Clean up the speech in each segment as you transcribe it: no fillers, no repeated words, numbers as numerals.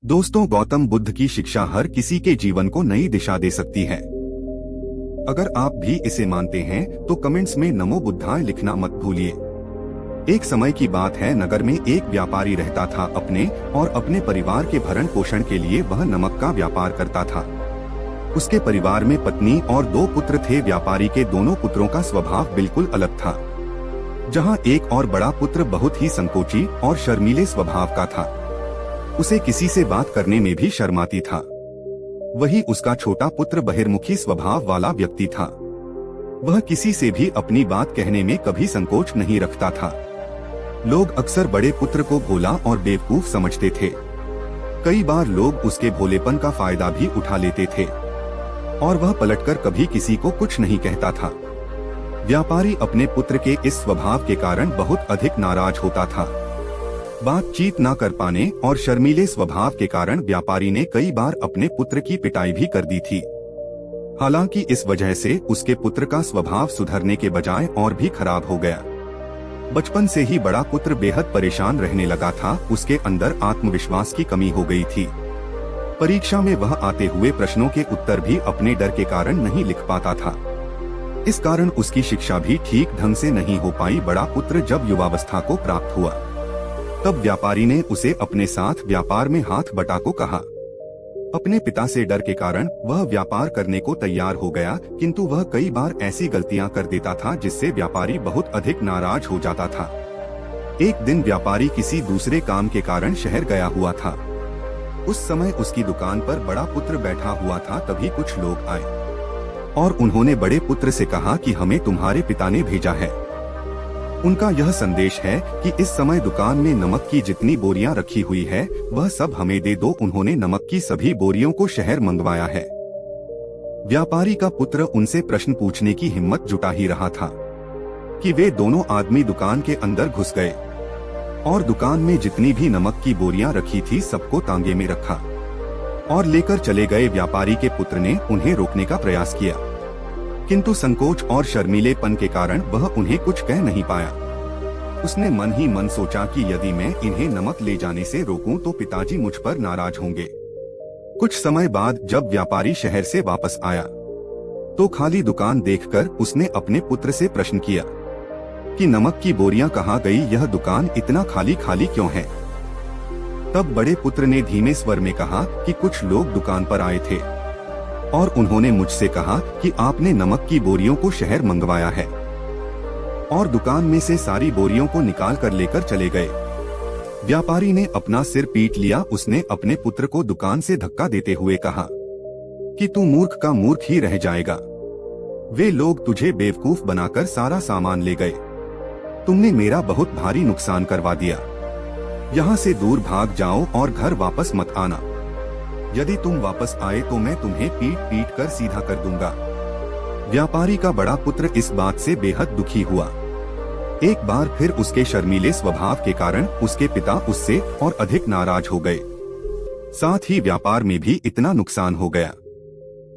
दोस्तों, गौतम बुद्ध की शिक्षा हर किसी के जीवन को नई दिशा दे सकती है। अगर आप भी इसे मानते हैं तो कमेंट्स में नमो बुद्धाय लिखना मत भूलिए। एक समय की बात है, नगर में एक व्यापारी रहता था। अपने और अपने परिवार के भरण पोषण के लिए वह नमक का व्यापार करता था। उसके परिवार में पत्नी और 2 पुत्र थे। व्यापारी के दोनों पुत्रों का स्वभाव बिल्कुल अलग था। जहाँ एक और बड़ा पुत्र बहुत ही संकोची और शर्मीले स्वभाव का था। उसे किसी से बात करने में भी शर्माती था। वही उसका छोटा पुत्र बहिर्मुखी स्वभाव वाला व्यक्ति था। वह किसी से भी अपनी बात कहने में कभी संकोच नहीं रखता था। लोग अक्सर बड़े पुत्र को भोला और बेवकूफ समझते थे। कई बार लोग उसके भोलेपन का फायदा भी उठा लेते थे और वह पलटकर कभी किसी को कुछ नहीं कहता था। व्यापारी अपने पुत्र के इस स्वभाव के कारण बहुत अधिक नाराज होता था। बातचीत न कर पाने और शर्मीले स्वभाव के कारण व्यापारी ने कई बार अपने पुत्र की पिटाई भी कर दी थी। हालांकि इस वजह से उसके पुत्र का स्वभाव सुधरने के बजाय और भी खराब हो गया। बचपन से ही बड़ा पुत्र बेहद परेशान रहने लगा था। उसके अंदर आत्मविश्वास की कमी हो गई थी। परीक्षा में वह आते हुए प्रश्नों के उत्तर भी अपने डर के कारण नहीं लिख पाता था। इस कारण उसकी शिक्षा भी ठीक ढंग से नहीं हो पाई। बड़ा पुत्र जब युवावस्था को प्राप्त हुआ तब व्यापारी ने उसे अपने साथ व्यापार में हाथ बटा को कहा। अपने पिता से डर के कारण वह व्यापार करने को तैयार हो गया, किंतु वह कई बार ऐसी गलतियां कर देता था जिससे व्यापारी बहुत अधिक नाराज हो जाता था। एक दिन व्यापारी किसी दूसरे काम के कारण शहर गया हुआ था। उस समय उसकी दुकान पर बड़ा पुत्र बैठा हुआ था। तभी कुछ लोग आए और उन्होंने बड़े पुत्र से कहा कि हमें तुम्हारे पिता ने भेजा है। उनका यह संदेश है कि इस समय दुकान में नमक की जितनी बोरियां रखी हुई है वह सब हमें दे दो। उन्होंने नमक की सभी बोरियों को शहर मंगवाया है। व्यापारी का पुत्र उनसे प्रश्न पूछने की हिम्मत जुटा ही रहा था कि वे दोनों आदमी दुकान के अंदर घुस गए और दुकान में जितनी भी नमक की बोरियां रखी थी सबको तांगे में रखा और लेकर चले गए। व्यापारी के पुत्र ने उन्हें रोकने का प्रयास किया, किंतु संकोच और शर्मीलेपन के कारण वह उन्हें कुछ कह नहीं पाया। उसने मन ही मन सोचा कि यदि मैं इन्हें नमक ले जाने से रोकूं तो पिताजी मुझ पर नाराज होंगे। कुछ समय बाद जब व्यापारी शहर से वापस आया तो खाली दुकान देखकर उसने अपने पुत्र से प्रश्न किया कि नमक की बोरियां कहाँ गई? यह दुकान इतना खाली खाली क्यों है? तब बड़े पुत्र ने धीमे स्वर में कहा कि कुछ लोग दुकान पर आए थे और उन्होंने मुझसे कहा कि आपने नमक की बोरियों को शहर मंगवाया है और दुकान में से सारी बोरियों को निकाल कर लेकर चले गए। व्यापारी ने अपना सिर पीट लिया। उसने अपने पुत्र को दुकान से धक्का देते हुए कहा कि तू मूर्ख का मूर्ख ही रह जाएगा। वे लोग तुझे बेवकूफ बनाकर सारा सामान ले गए। तुमने मेरा बहुत भारी नुकसान करवा दिया। यहाँ से दूर भाग जाओ और घर वापस मत आना। यदि तुम वापस आए तो मैं तुम्हें पीट पीट कर सीधा कर दूंगा। व्यापारी का बड़ा पुत्र इस बात से बेहद दुखी हुआ। एक बार फिर उसके शर्मीले स्वभाव के कारण उसके पिता उससे और अधिक नाराज हो गए। साथ ही व्यापार में भी इतना नुकसान हो गया।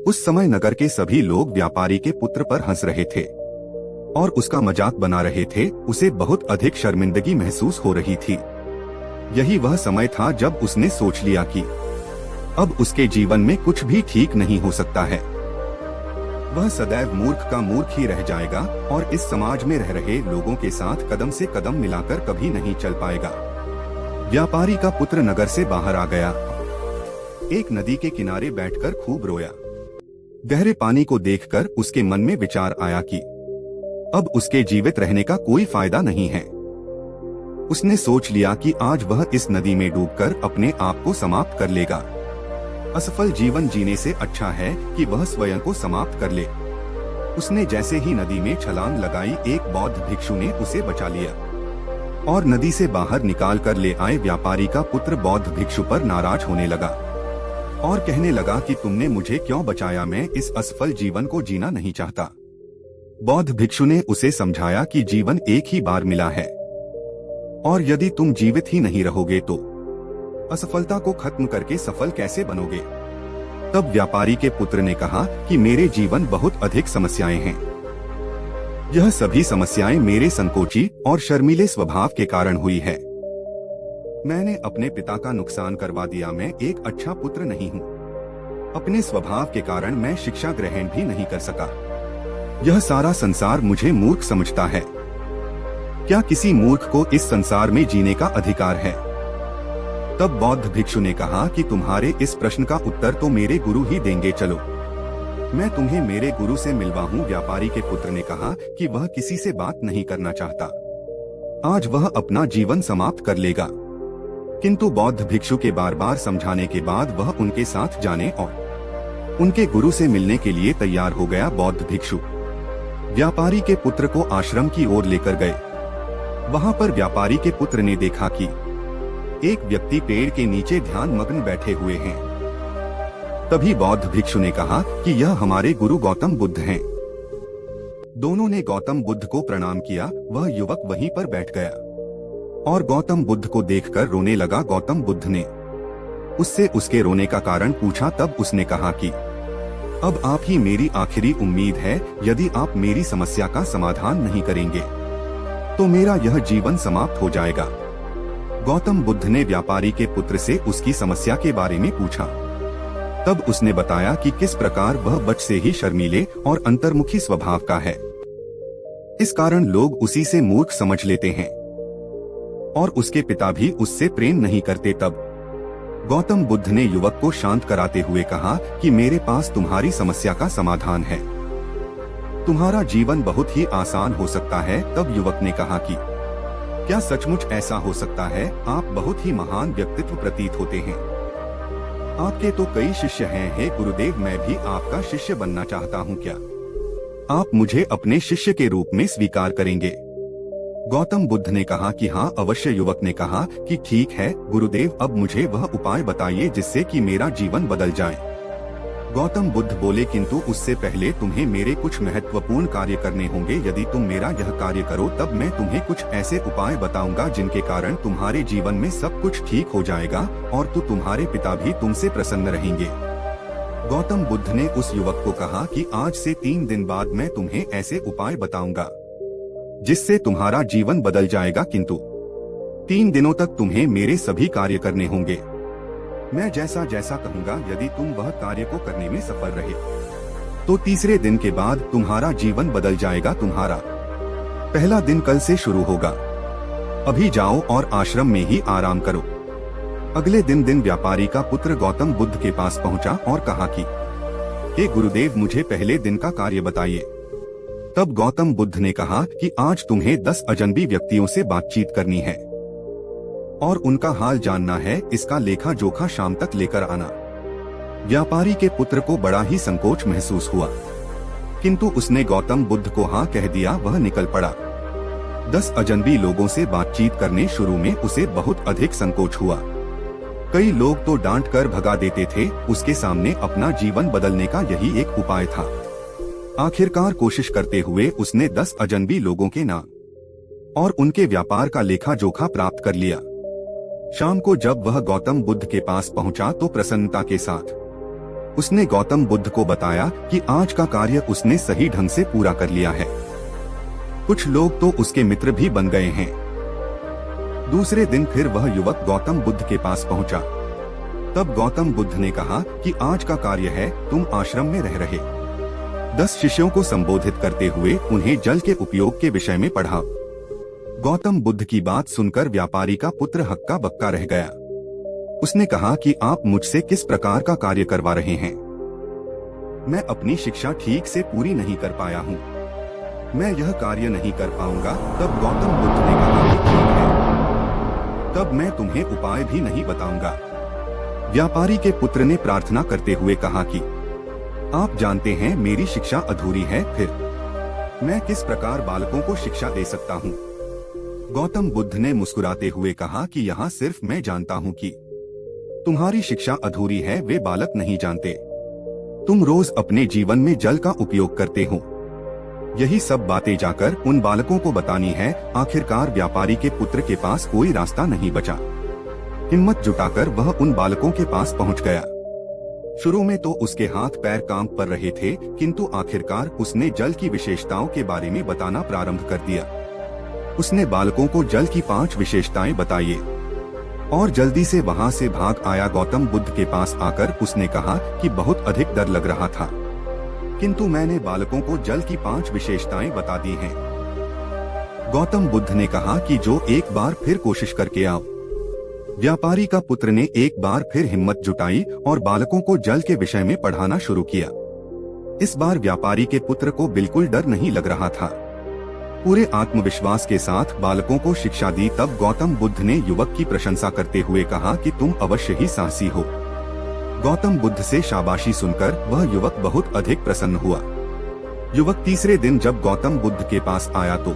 उस समय नगर के सभी लोग व्यापारी के पुत्र पर हंस रहे थे और उसका मजाक बना रहे थे। उसे बहुत अधिक शर्मिंदगी महसूस हो रही थी। यही वह समय था जब उसने सोच लिया कि अब उसके जीवन में कुछ भी ठीक नहीं हो सकता है। वह सदैव मूर्ख का मूर्ख ही रह जाएगा और इस समाज में रह रहे लोगों के साथ कदम से कदम मिलाकर कभी नहीं चल पाएगा। व्यापारी का पुत्र नगर से बाहर आ गया। एक नदी के किनारे बैठकर खूब रोया। गहरे पानी को देखकर उसके मन में विचार आया कि अब उसके जीवित रहने का कोई फायदा नहीं है। उसने सोच लिया कि आज वह इस नदी में डूबकर अपने आप को समाप्त कर लेगा। असफल जीवन जीने से अच्छा है कि वह स्वयं को समाप्त कर ले। उसने जैसे ही नदी में छलांग लगाई, एक बौद्ध भिक्षु ने उसे बचा लिया और नदी से बाहर निकाल कर ले आए। व्यापारी का पुत्र बौद्ध भिक्षु पर नाराज होने लगा और कहने लगा कि तुमने मुझे क्यों बचाया? मैं इस असफल जीवन को जीना नहीं चाहता। बौद्ध भिक्षु ने उसे समझाया कि जीवन एक ही बार मिला है और यदि तुम जीवित ही नहीं रहोगे तो असफलता को खत्म करके सफल कैसे बनोगे? तब व्यापारी के पुत्र ने कहा कि मेरे जीवन बहुत अधिक समस्याएं हैं। यह सभी समस्याएं मेरे संकोची और शर्मीले स्वभाव के कारण हुई है। मैंने अपने पिता का नुकसान करवा दिया। मैं एक अच्छा पुत्र नहीं हूँ। अपने स्वभाव के कारण मैं शिक्षा ग्रहण भी नहीं कर सका। यह सारा संसार मुझे मूर्ख समझता है। क्या किसी मूर्ख को इस संसार में जीने का अधिकार है? तब बौद्ध भिक्षु ने कहा कि तुम्हारे इस प्रश्न का उत्तर तो मेरे गुरु ही देंगे। चलो, मैं तुम्हें मेरे गुरु से मिलवा हूँ। व्यापारी के पुत्र ने कहा कि वह किसी से बात नहीं करना चाहता। आज वह अपना जीवन समाप्त कर लेगा। किंतु बौद्ध भिक्षु के बार बार समझाने के बाद वह उनके साथ जाने और उनके गुरु से मिलने के लिए तैयार हो गया। बौद्ध भिक्षु व्यापारी के पुत्र को आश्रम की ओर लेकर गए। वहां पर व्यापारी के पुत्र ने देखा कि एक व्यक्ति पेड़ के नीचे ध्यान मग्न बैठे हुए हैं। तभी बौद्ध भिक्षु ने कहा कि यह हमारे गुरु गौतम बुद्ध हैं। दोनों ने गौतम बुद्ध को प्रणाम किया। वह युवक वहीं पर बैठ गया और गौतम बुद्ध को देखकर रोने लगा। गौतम बुद्ध ने उससे उसके रोने का कारण पूछा। तब उसने कहा कि अब आप ही मेरी आखिरी उम्मीद है। यदि आप मेरी समस्या का समाधान नहीं करेंगे तो मेरा यह जीवन समाप्त हो जाएगा। गौतम बुद्ध ने व्यापारी के पुत्र से उसकी समस्या के बारे में पूछा। तब उसने बताया कि किस प्रकार वह बच से ही शर्मीले और अंतर्मुखी स्वभाव का है। इस कारण लोग उसी से मूर्ख समझ लेते हैं और उसके पिता भी उससे प्रेम नहीं करते। तब गौतम बुद्ध ने युवक को शांत कराते हुए कहा कि मेरे पास तुम्हारी समस्या का समाधान है। तुम्हारा जीवन बहुत ही आसान हो सकता है। तब युवक ने कहा कि क्या सचमुच ऐसा हो सकता है? आप बहुत ही महान व्यक्तित्व प्रतीत होते हैं। आपके तो कई शिष्य हैं। हे गुरुदेव, मैं भी आपका शिष्य बनना चाहता हूँ। क्या आप मुझे अपने शिष्य के रूप में स्वीकार करेंगे? गौतम बुद्ध ने कहा कि हाँ अवश्य। युवक ने कहा कि ठीक है गुरुदेव, अब मुझे वह उपाय बताइए जिससे कि मेरा जीवन बदल जाए। गौतम बुद्ध बोले किंतु उससे पहले तुम्हें मेरे कुछ महत्वपूर्ण कार्य करने होंगे। यदि तुम मेरा यह कार्य करो तब मैं तुम्हें कुछ ऐसे उपाय बताऊंगा जिनके कारण तुम्हारे जीवन में सब कुछ ठीक हो जाएगा और तुम्हारे पिता भी तुमसे प्रसन्न रहेंगे। गौतम बुद्ध ने उस युवक को कहा कि आज से 3 दिन बाद मैं तुम्हें ऐसे उपाय बताऊंगा जिससे तुम्हारा जीवन बदल जाएगा। किंतु 3 दिनों तक तुम्हें मेरे सभी कार्य करने होंगे। मैं जैसा जैसा कहूँगा यदि तुम वह कार्य को करने में सफल रहे तो तीसरे दिन के बाद तुम्हारा जीवन बदल जाएगा। तुम्हारा पहला दिन कल से शुरू होगा। अभी जाओ और आश्रम में ही आराम करो। अगले दिन व्यापारी का पुत्र गौतम बुद्ध के पास पहुंचा और कहा कि हे गुरुदेव, मुझे पहले दिन का कार्य बताइए। तब गौतम बुद्ध ने कहा कि आज तुम्हें 10 अजनबी व्यक्तियों से बातचीत करनी है और उनका हाल जानना है। इसका लेखा जोखा शाम तक लेकर आना। व्यापारी के पुत्र को बड़ा ही संकोच महसूस हुआ, किंतु उसने गौतम बुद्ध को हाँ कह दिया। वह निकल पड़ा। 10 अजनबी लोगों से बातचीत करने शुरू में उसे बहुत अधिक संकोच हुआ। कई लोग तो डांट कर भगा देते थे। उसके सामने अपना जीवन बदलने का यही एक उपाय था। आखिरकार कोशिश करते हुए उसने 10 अजनबी लोगों के नाम और उनके व्यापार का लेखा जोखा प्राप्त कर लिया। शाम को जब वह गौतम बुद्ध के पास पहुंचा तो प्रसन्नता के साथ उसने गौतम बुद्ध को बताया कि आज का कार्य उसने सही ढंग से पूरा कर लिया है। कुछ लोग तो उसके मित्र भी बन गए हैं। दूसरे दिन फिर वह युवक गौतम बुद्ध के पास पहुंचा। तब गौतम बुद्ध ने कहा कि आज का कार्य है, तुम आश्रम में रह रहे 10 शिष्यों को संबोधित करते हुए उन्हें जल के उपयोग के विषय में पढ़ा। गौतम बुद्ध की बात सुनकर व्यापारी का पुत्र हक्का बक्का रह गया। उसने कहा कि आप मुझसे किस प्रकार का कार्य करवा रहे हैं? मैं अपनी शिक्षा ठीक से पूरी नहीं कर पाया हूँ। मैं यह कार्य नहीं कर पाऊंगा। तब गौतम बुद्ध ने कहा कि ठीक है, तब मैं तुम्हें उपाय भी नहीं बताऊंगा। व्यापारी के पुत्र ने प्रार्थना करते हुए कहा कि आप जानते हैं मेरी शिक्षा अधूरी है, फिर मैं किस प्रकार बालकों को शिक्षा दे सकता हूँ? गौतम बुद्ध ने मुस्कुराते हुए कहा कि यहाँ सिर्फ मैं जानता हूँ कि तुम्हारी शिक्षा अधूरी है, वे बालक नहीं जानते। तुम रोज अपने जीवन में जल का उपयोग करते हो। यही सब बातें जाकर उन बालकों को बतानी है। आखिरकार व्यापारी के पुत्र के पास कोई रास्ता नहीं बचा। हिम्मत जुटाकर वह उन बालकों के पास पहुंच गया। शुरू में तो उसके हाथ पैर काम कर रहे थे, किंतु आखिरकार उसने जल की विशेषताओं के बारे में बताना प्रारंभ कर दिया। उसने बालकों को जल की 5 विशेषताएं बताई। और जल्दी से वहाँ से भाग आया। गौतम बुद्ध के पास आकर उसने कहा कि बहुत अधिक डर लग रहा था, किंतु मैंने बालकों को जल की 5 विशेषताएं बता दी हैं। गौतम बुद्ध ने कहा कि जो एक बार फिर कोशिश करके आओ। व्यापारी का पुत्र ने एक बार फिर हिम्मत जुटाई और बालकों को जल के विषय में पढ़ाना शुरू किया। इस बार व्यापारी के पुत्र को बिल्कुल डर नहीं लग रहा था। पूरे आत्मविश्वास के साथ बालकों को शिक्षा दी। तब गौतम बुद्ध ने युवक की प्रशंसा करते हुए कहा कि तुम अवश्य ही साहसी हो। गौतम बुद्ध से शाबाशी सुनकर वह युवक बहुत अधिक प्रसन्न हुआ। युवक तीसरे दिन जब गौतम बुद्ध के पास आया तो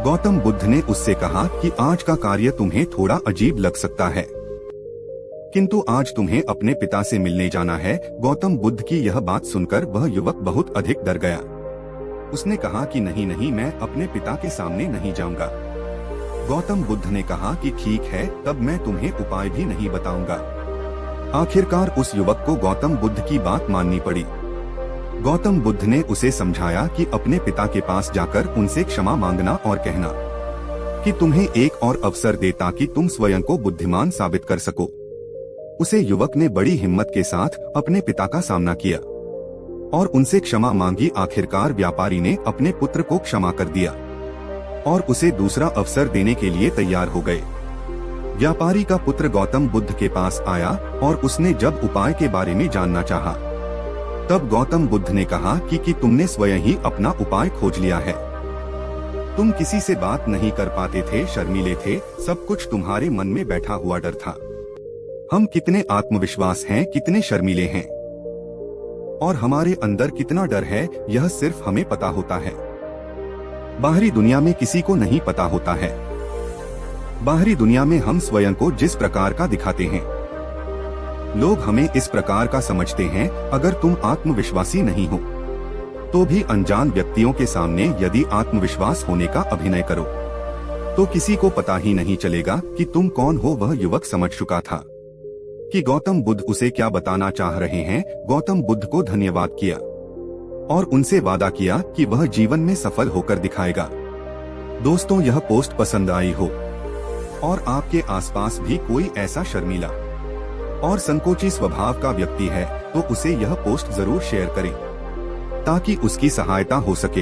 गौतम बुद्ध ने उससे कहा कि आज का कार्य तुम्हें थोड़ा अजीब लग सकता है, किंतु आज तुम्हें अपने पिता से मिलने जाना है। गौतम बुद्ध की यह बात सुनकर वह युवक बहुत अधिक डर गया। उसने कहा कि नहीं नहीं, मैं अपने पिता के सामने नहीं जाऊंगा। गौतम बुद्ध ने कहा कि ठीक है, तब मैं तुम्हें उपाय भी नहीं बताऊंगा। आखिरकार उस युवक को गौतम बुद्ध की बात माननी पड़ी। गौतम बुद्ध ने उसे समझाया कि अपने पिता के पास जाकर उनसे क्षमा मांगना और कहना कि तुम्हें एक और अवसर दे ताकि तुम स्वयं को बुद्धिमान साबित कर सको। उसे युवक ने बड़ी हिम्मत के साथ अपने पिता का सामना किया और उनसे क्षमा मांगी। आखिरकार व्यापारी ने अपने पुत्र को क्षमा कर दिया और उसे दूसरा अवसर देने के लिए तैयार हो गए। व्यापारी का पुत्र गौतम बुद्ध के पास आया और उसने जब उपाय के बारे में जानना चाहा, तब गौतम बुद्ध ने कहा कि तुमने स्वयं ही अपना उपाय खोज लिया है। तुम किसी से बात नहीं कर पाते थे, शर्मीले थे, सब कुछ तुम्हारे मन में बैठा हुआ डर था। हम कितने आत्मविश्वास हैं, कितने शर्मीले हैं, और हमारे अंदर कितना डर है, यह सिर्फ हमें पता होता है। बाहरी दुनिया में किसी को नहीं पता होता है। बाहरी दुनिया में हम स्वयं को जिस प्रकार का दिखाते हैं, लोग हमें इस प्रकार का समझते हैं। अगर तुम आत्मविश्वासी नहीं हो तो भी अनजान व्यक्तियों के सामने यदि आत्मविश्वास होने का अभिनय करो तो किसी को पता ही नहीं चलेगा कि तुम कौन हो। वह युवक समझ चुका था कि गौतम बुद्ध उसे क्या बताना चाह रहे हैं। गौतम बुद्ध को धन्यवाद किया और उनसे वादा किया कि वह जीवन में सफल होकर दिखाएगा। दोस्तों, यह पोस्ट पसंद आई हो और आपके आसपास भी कोई ऐसा शर्मीला और संकोची स्वभाव का व्यक्ति है तो उसे यह पोस्ट जरूर शेयर करें ताकि उसकी सहायता हो सके।